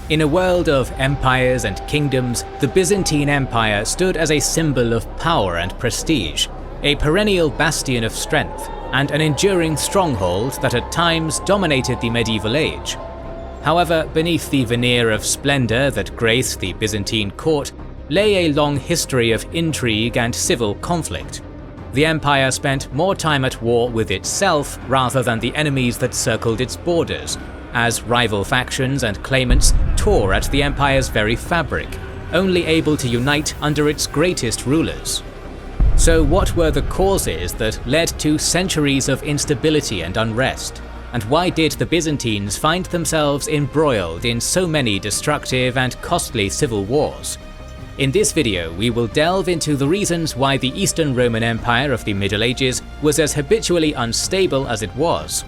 In a world of empires and kingdoms, the Byzantine Empire stood as a symbol of power and prestige, a perennial bastion of strength, and an enduring stronghold that at times dominated the medieval age. However, beneath the veneer of splendor that graced the Byzantine court lay a long history of intrigue and civil conflict. The empire spent more time at war with itself rather than the enemies that circled its borders, as rival factions and claimants tore at the empire's very fabric, only able to unite under its greatest rulers. So what were the causes that led to centuries of instability and unrest? And why did the Byzantines find themselves embroiled in so many destructive and costly civil wars? In this video, we will delve into the reasons why the Eastern Roman Empire of the Middle Ages was as habitually unstable as it was.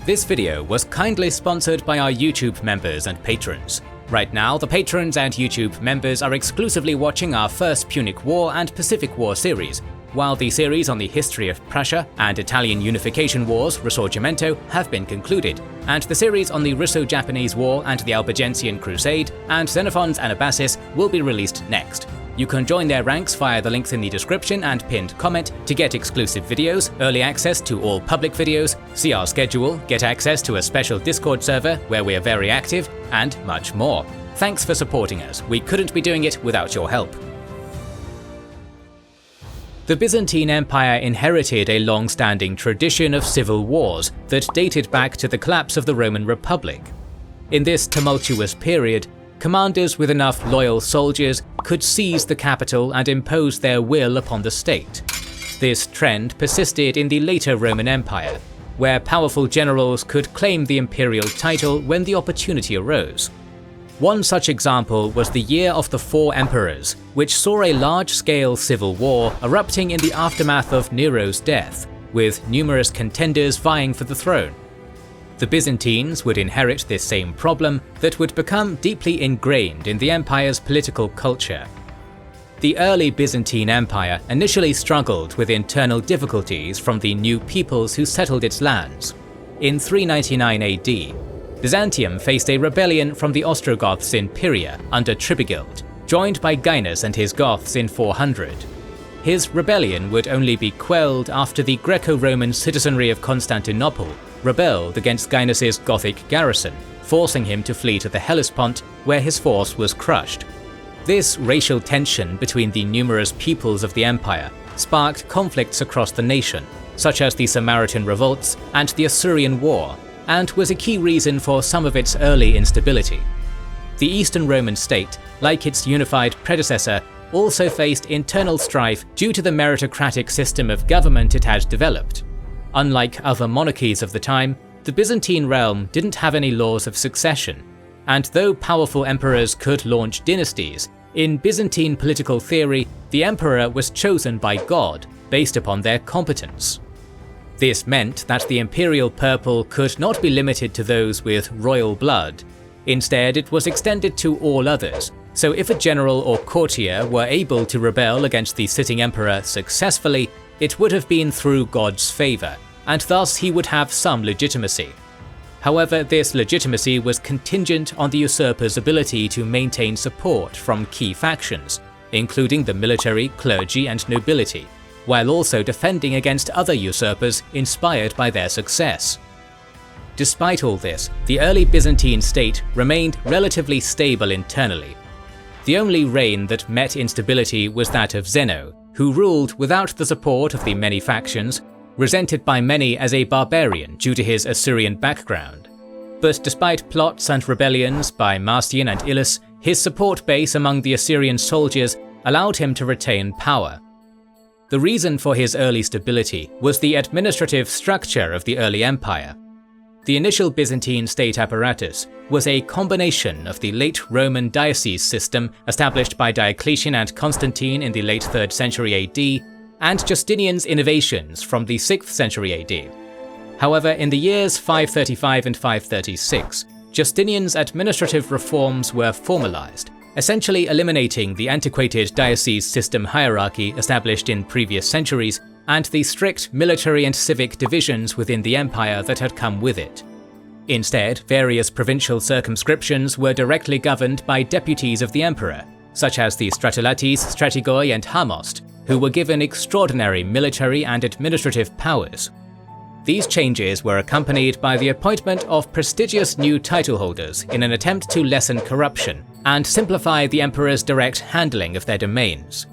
This video was kindly sponsored by our YouTube members and patrons. Right now, the patrons and YouTube members are exclusively watching our First Punic War and Pacific War series, while the series on the history of Prussia and Italian unification wars, Risorgimento, have been concluded, and the series on the Russo-Japanese War and the Albigensian Crusade and Xenophon's Anabasis will be released next. You can join their ranks via the links in the description and pinned comment to get exclusive videos, early access to all public videos, see our schedule, get access to a special Discord server where we are very active, and much more. Thanks for supporting us, we couldn't be doing it without your help. The Byzantine Empire inherited a long-standing tradition of civil wars that dated back to the collapse of the Roman Republic. In this tumultuous period, commanders with enough loyal soldiers could seize the capital and impose their will upon the state. This trend persisted in the later Roman Empire, where powerful generals could claim the imperial title when the opportunity arose. One such example was the Year of the Four Emperors, which saw a large-scale civil war erupting in the aftermath of Nero's death, with numerous contenders vying for the throne. The Byzantines would inherit this same problem that would become deeply ingrained in the empire's political culture. The early Byzantine Empire initially struggled with internal difficulties from the new peoples who settled its lands. In 399 AD, Byzantium faced a rebellion from the Ostrogoths in Pyria under Tribigild, joined by Gainas and his Goths in 400. His rebellion would only be quelled after the Greco-Roman citizenry of Constantinople rebelled against Gainas' Gothic garrison, forcing him to flee to the Hellespont, where his force was crushed. This racial tension between the numerous peoples of the empire sparked conflicts across the nation, such as the Samaritan revolts and the Assyrian War, and was a key reason for some of its early instability. The Eastern Roman state, like its unified predecessor, also faced internal strife due to the meritocratic system of government it had developed. Unlike other monarchies of the time, the Byzantine realm didn't have any laws of succession, and though powerful emperors could launch dynasties, in Byzantine political theory, the emperor was chosen by God based upon their competence. This meant that the imperial purple could not be limited to those with royal blood. Instead, it was extended to all others, so if a general or courtier were able to rebel against the sitting emperor successfully, it would have been through God's favour, and thus he would have some legitimacy. However, this legitimacy was contingent on the usurper's ability to maintain support from key factions, including the military, clergy, and nobility, while also defending against other usurpers inspired by their success. Despite all this, the early Byzantine state remained relatively stable internally. The only reign that met instability was that of Zeno, who ruled without the support of the many factions, resented by many as a barbarian due to his Assyrian background. But despite plots and rebellions by Marcian and Ilus, his support base among the Assyrian soldiers allowed him to retain power. The reason for his early stability was the administrative structure of the early empire. The initial Byzantine state apparatus was a combination of the late Roman diocese system established by Diocletian and Constantine in the late 3rd century AD, and Justinian's innovations from the 6th century AD. However, in the years 535 and 536, Justinian's administrative reforms were formalized, essentially eliminating the antiquated diocese system hierarchy established in previous centuries and the strict military and civic divisions within the empire that had come with it. Instead, various provincial circumscriptions were directly governed by deputies of the emperor, such as the Stratilates, Stratigoi and Hamost, who were given extraordinary military and administrative powers. These changes were accompanied by the appointment of prestigious new title holders in an attempt to lessen corruption and simplify the emperor's direct handling of their domains.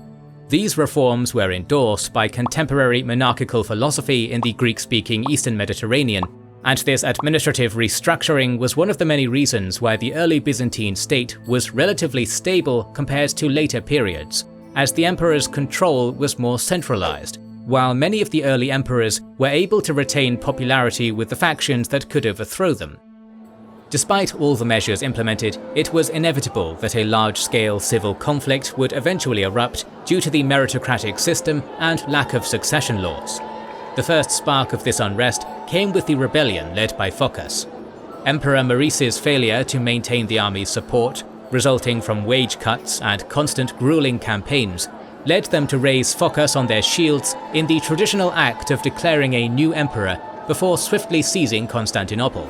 These reforms were endorsed by contemporary monarchical philosophy in the Greek-speaking Eastern Mediterranean, and this administrative restructuring was one of the many reasons why the early Byzantine state was relatively stable compared to later periods, as the emperor's control was more centralized, while many of the early emperors were able to retain popularity with the factions that could overthrow them. Despite all the measures implemented, it was inevitable that a large-scale civil conflict would eventually erupt due to the meritocratic system and lack of succession laws. The first spark of this unrest came with the rebellion led by Phocas. Emperor Maurice's failure to maintain the army's support, resulting from wage cuts and constant grueling campaigns, led them to raise Phocas on their shields in the traditional act of declaring a new emperor before swiftly seizing Constantinople.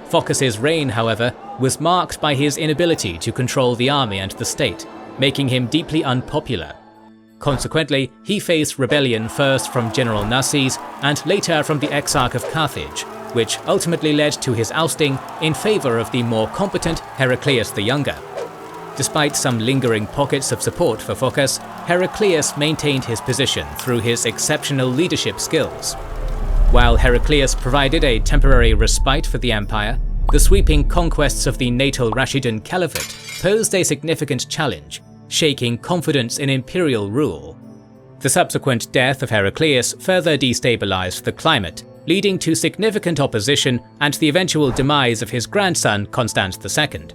Phocas's reign, however, was marked by his inability to control the army and the state, making him deeply unpopular. Consequently, he faced rebellion first from General Narses and later from the Exarch of Carthage, which ultimately led to his ousting in favor of the more competent Heraclius the Younger. Despite some lingering pockets of support for Phocas, Heraclius maintained his position through his exceptional leadership skills. While Heraclius provided a temporary respite for the empire, the sweeping conquests of the natal Rashidun Caliphate posed a significant challenge, shaking confidence in imperial rule. The subsequent death of Heraclius further destabilized the climate, leading to significant opposition and the eventual demise of his grandson Constant II.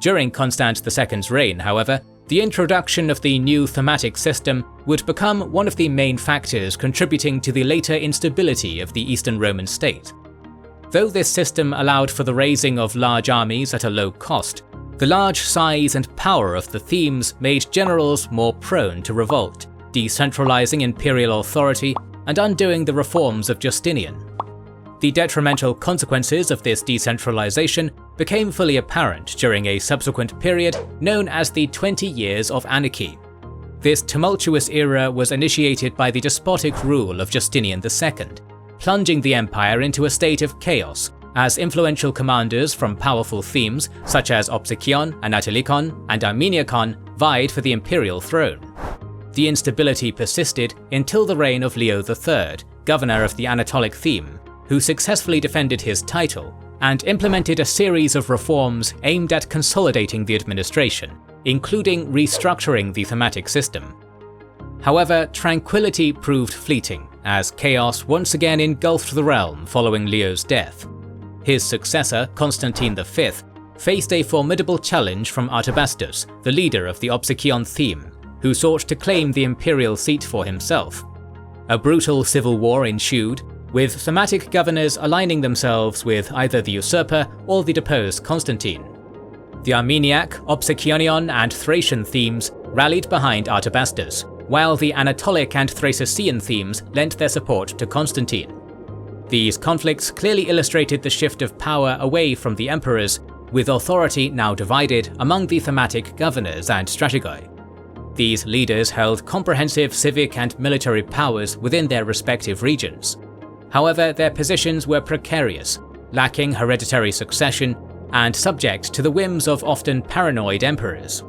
During Constant II's reign, however, the introduction of the new thematic system would become one of the main factors contributing to the later instability of the Eastern Roman state. Though this system allowed for the raising of large armies at a low cost, the large size and power of the themes made generals more prone to revolt, decentralizing imperial authority and undoing the reforms of Justinian. The detrimental consequences of this decentralization became fully apparent during a subsequent period known as the 20 Years of Anarchy. This tumultuous era was initiated by the despotic rule of Justinian II, plunging the empire into a state of chaos as influential commanders from powerful themes such as Opsikion, Anatilikon, and Armeniakon vied for the imperial throne. The instability persisted until the reign of Leo III, governor of the Anatolic theme, who successfully defended his title and implemented a series of reforms aimed at consolidating the administration, including restructuring the thematic system. However, tranquility proved fleeting, as chaos once again engulfed the realm following Leo's death. His successor, Constantine V, faced a formidable challenge from Artabasdos, the leader of the Opsikion theme, who sought to claim the imperial seat for himself. A brutal civil war ensued, with thematic governors aligning themselves with either the usurper or the deposed Constantine. The Armeniac, Opsikionion, and Thracian themes rallied behind Artabasdos, while the Anatolic and Thracian themes lent their support to Constantine. These conflicts clearly illustrated the shift of power away from the emperors, with authority now divided among the thematic governors and strategoi. These leaders held comprehensive civic and military powers within their respective regions. However, their positions were precarious, lacking hereditary succession, and subject to the whims of often paranoid emperors.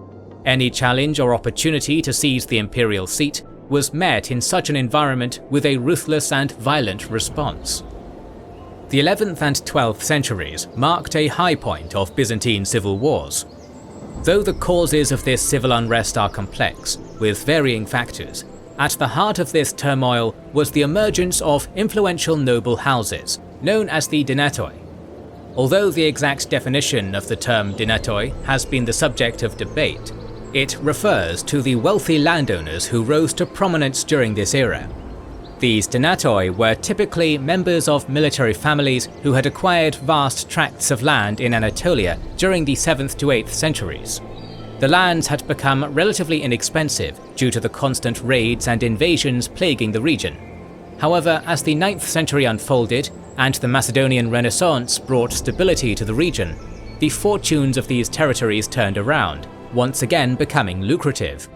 Any challenge or opportunity to seize the imperial seat was met in such an environment with a ruthless and violent response. The 11th and 12th centuries marked a high point of Byzantine civil wars. Though the causes of this civil unrest are complex, with varying factors, at the heart of this turmoil was the emergence of influential noble houses, known as the Dinatoi. Although the exact definition of the term Dinatoi has been the subject of debate, it refers to the wealthy landowners who rose to prominence during this era. These Dinatoi were typically members of military families who had acquired vast tracts of land in Anatolia during the 7th to 8th centuries. The lands had become relatively inexpensive due to the constant raids and invasions plaguing the region. However, as the 9th century unfolded and the Macedonian Renaissance brought stability to the region, the fortunes of these territories turned around, once again becoming lucrative.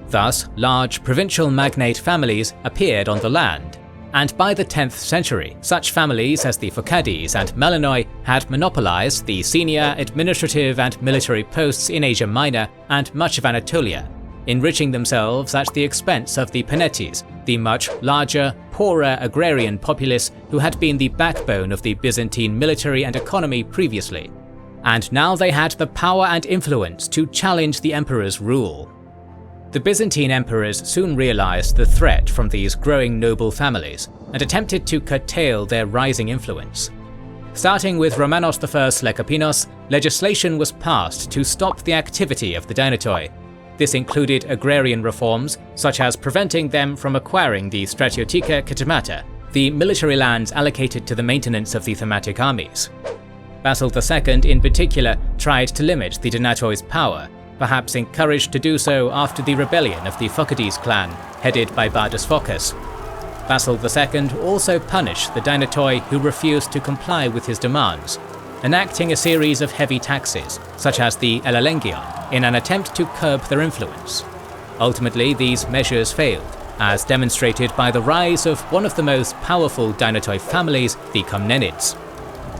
Thus, large provincial magnate families appeared on the land, and by the 10th century, such families as the Phocades and Melanoi had monopolized the senior administrative and military posts in Asia Minor and much of Anatolia, enriching themselves at the expense of the Penetes, the much larger, poorer agrarian populace who had been the backbone of the Byzantine military and economy previously. And now they had the power and influence to challenge the emperor's rule. The Byzantine emperors soon realized the threat from these growing noble families and attempted to curtail their rising influence. Starting with Romanos I Lecapenus, legislation was passed to stop the activity of the Dynatoi. This included agrarian reforms, such as preventing them from acquiring the Stratiotica Kitamata, the military lands allocated to the maintenance of the thematic armies. Basil II in particular tried to limit the Dynatoi's power, perhaps encouraged to do so after the rebellion of the Phocades clan, headed by Bardas Phocas. Basil II also punished the Dynatoi who refused to comply with his demands, enacting a series of heavy taxes, such as the Elalengion, in an attempt to curb their influence. Ultimately, these measures failed, as demonstrated by the rise of one of the most powerful Dynatoi families, the Comnenids.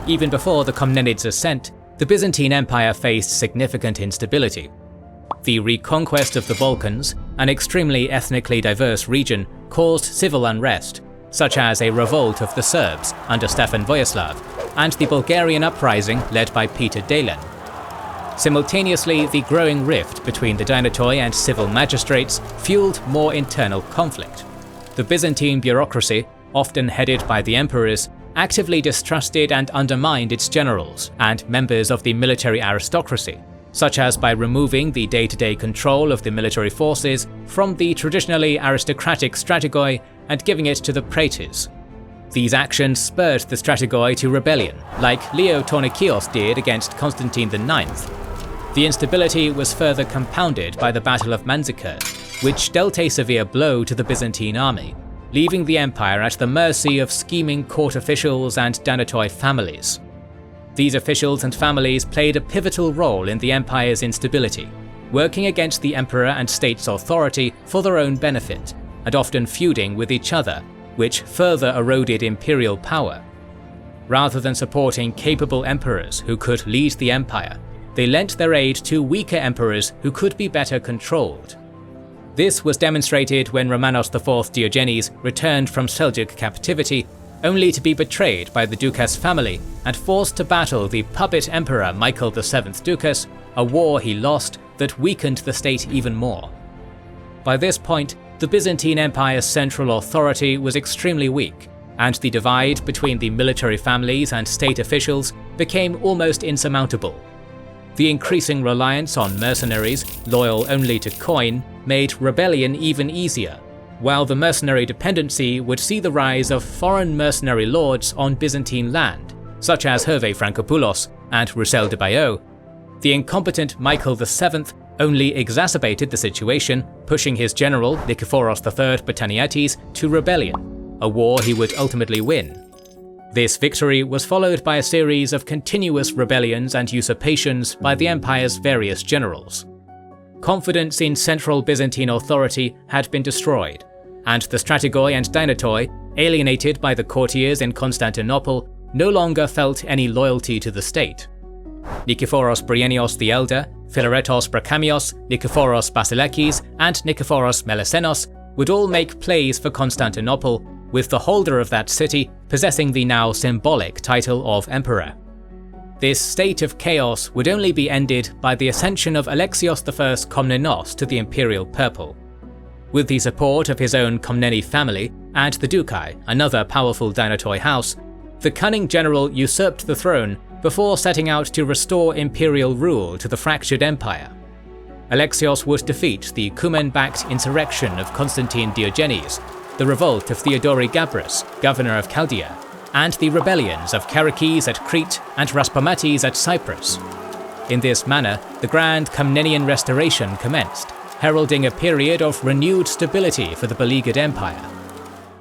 Even before the Comnenids' ascent, the Byzantine Empire faced significant instability. The reconquest of the Balkans, an extremely ethnically diverse region, caused civil unrest, such as a revolt of the Serbs under Stefan Vojislav, and the Bulgarian uprising led by Peter Delen. Simultaneously, the growing rift between the Dynatoi and civil magistrates fueled more internal conflict. The Byzantine bureaucracy, often headed by the emperors, actively distrusted and undermined its generals and members of the military aristocracy, such as by removing the day-to-day control of the military forces from the traditionally aristocratic strategoi and giving it to the praetors. These actions spurred the strategoi to rebellion, like Leo Tornikios did against Constantine IX. The instability was further compounded by the Battle of Manzikert, which dealt a severe blow to the Byzantine army, leaving the empire at the mercy of scheming court officials and Dynatoi families. These officials and families played a pivotal role in the empire's instability, working against the emperor and state's authority for their own benefit, and often feuding with each other, which further eroded imperial power. Rather than supporting capable emperors who could lead the empire, they lent their aid to weaker emperors who could be better controlled. This was demonstrated when Romanos IV Diogenes returned from Seljuk captivity, only to be betrayed by the Ducas family and forced to battle the puppet emperor Michael VII Ducas, a war he lost that weakened the state even more. By this point, the Byzantine Empire's central authority was extremely weak, and the divide between the military families and state officials became almost insurmountable. The increasing reliance on mercenaries, loyal only to coin, made rebellion even easier, while the mercenary dependency would see the rise of foreign mercenary lords on Byzantine land, such as Hervé Frankopoulos and Roussel de Bayeux. The incompetent Michael VII only exacerbated the situation, pushing his general Nikephoros III Botaniates to rebellion, a war he would ultimately win. This victory was followed by a series of continuous rebellions and usurpations by the empire's various generals. Confidence in central Byzantine authority had been destroyed, and the strategoi and Dynatoi, alienated by the courtiers in Constantinople, no longer felt any loyalty to the state. Nikephoros Bryennios the Elder, Philaretos Brachamios, Nikephoros Basilekis, and Nikephoros Melesenos would all make plays for Constantinople, with the holder of that city possessing the now symbolic title of emperor. This state of chaos would only be ended by the ascension of Alexios I Komnenos to the imperial purple. With the support of his own Komneni family and the Dukai, another powerful Dynatoi house, the cunning general usurped the throne before setting out to restore imperial rule to the fractured empire. Alexios would defeat the Cuman-backed insurrection of Constantine Diogenes, the revolt of Theodori Gabrus, governor of Chaldea, and the rebellions of Charakes at Crete and Raspamates at Cyprus. In this manner, the Grand Komnenian Restoration commenced, heralding a period of renewed stability for the beleaguered empire.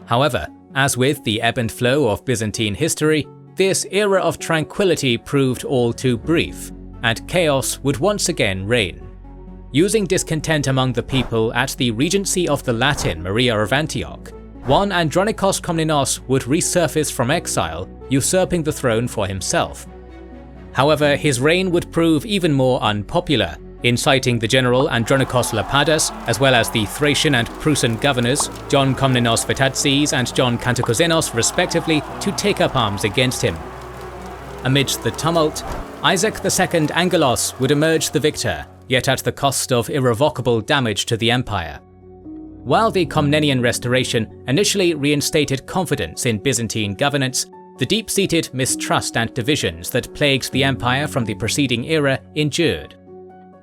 However, As with the ebb and flow of Byzantine history, this era of tranquility proved all too brief, and chaos would once again reign. Using discontent among the people at the regency of the Latin Maria of Antioch, one Andronikos Komnenos would resurface from exile, usurping the throne for himself. However, his reign would prove even more unpopular, inciting the general Andronikos Lapadas, as well as the Thracian and Prussian governors, John Komnenos Vatatzes and John Kantakouzenos respectively, to take up arms against him. Amidst the tumult, Isaac II Angelos would emerge the victor, yet at the cost of irrevocable damage to the empire. While the Komnenian restoration initially reinstated confidence in Byzantine governance, the deep-seated mistrust and divisions that plagued the empire from the preceding era endured.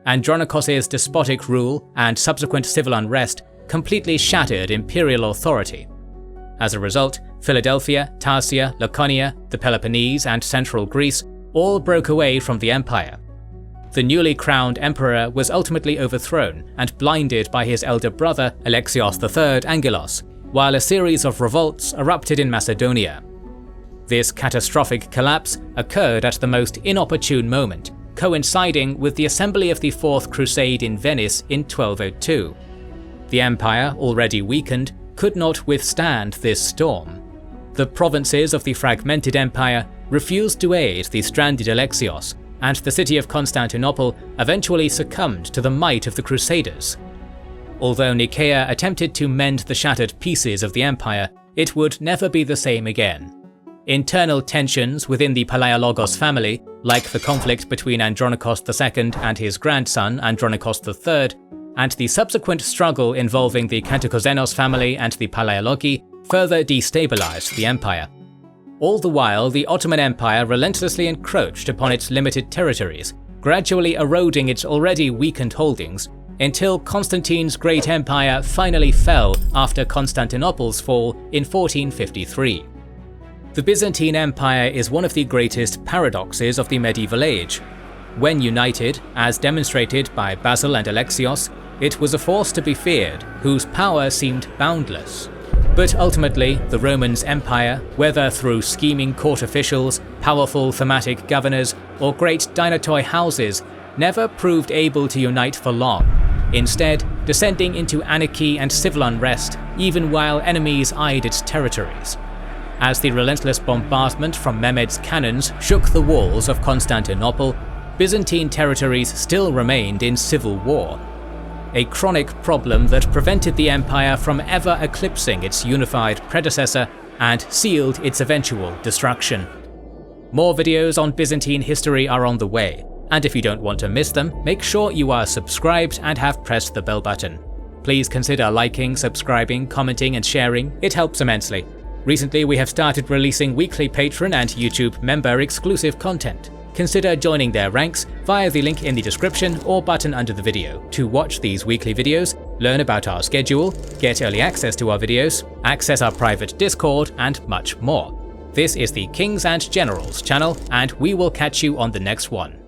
Andronikos' despotic rule and subsequent civil unrest completely shattered imperial authority. As a result, Philadelphia, Tarsia, Laconia, the Peloponnese, and central Greece all broke away from the empire. The newly crowned emperor was ultimately overthrown and blinded by his elder brother Alexios III Angelos, while a series of revolts erupted in Macedonia. This catastrophic collapse occurred at the most inopportune moment, coinciding with the assembly of the Fourth Crusade in Venice in 1202. The empire, already weakened, could not withstand this storm. The provinces of the fragmented empire refused to aid the stranded Alexios, and the city of Constantinople eventually succumbed to the might of the Crusaders. Although Nicaea attempted to mend the shattered pieces of the empire, it would never be the same again. Internal tensions within the Palaiologos family, like the conflict between Andronikos II and his grandson Andronikos III, and the subsequent struggle involving the Kantakouzenos family and the Palaiologi, further destabilized the empire. All the while, the Ottoman Empire relentlessly encroached upon its limited territories, gradually eroding its already weakened holdings, until Constantine's great empire finally fell after Constantinople's fall in 1453. The Byzantine Empire is one of the greatest paradoxes of the medieval age. When united, as demonstrated by Basil and Alexios, it was a force to be feared, whose power seemed boundless. But ultimately, the Romans' empire, whether through scheming court officials, powerful thematic governors, or great dinotoi houses, never proved able to unite for long, instead descending into anarchy and civil unrest even while enemies eyed its territories. As the relentless bombardment from Mehmed's cannons shook the walls of Constantinople, Byzantine territories still remained in civil war. A chronic problem that prevented the empire from ever eclipsing its unified predecessor and sealed its eventual destruction. More videos on Byzantine history are on the way, and if you don't want to miss them, make sure you are subscribed and have pressed the bell button. Please consider liking, subscribing, commenting and sharing, it helps immensely. Recently we have started releasing weekly Patreon and YouTube member exclusive content. Consider joining their ranks via the link in the description or button under the video to watch these weekly videos, learn about our schedule, get early access to our videos, access our private Discord, and much more. This is the Kings and Generals channel, and we will catch you on the next one.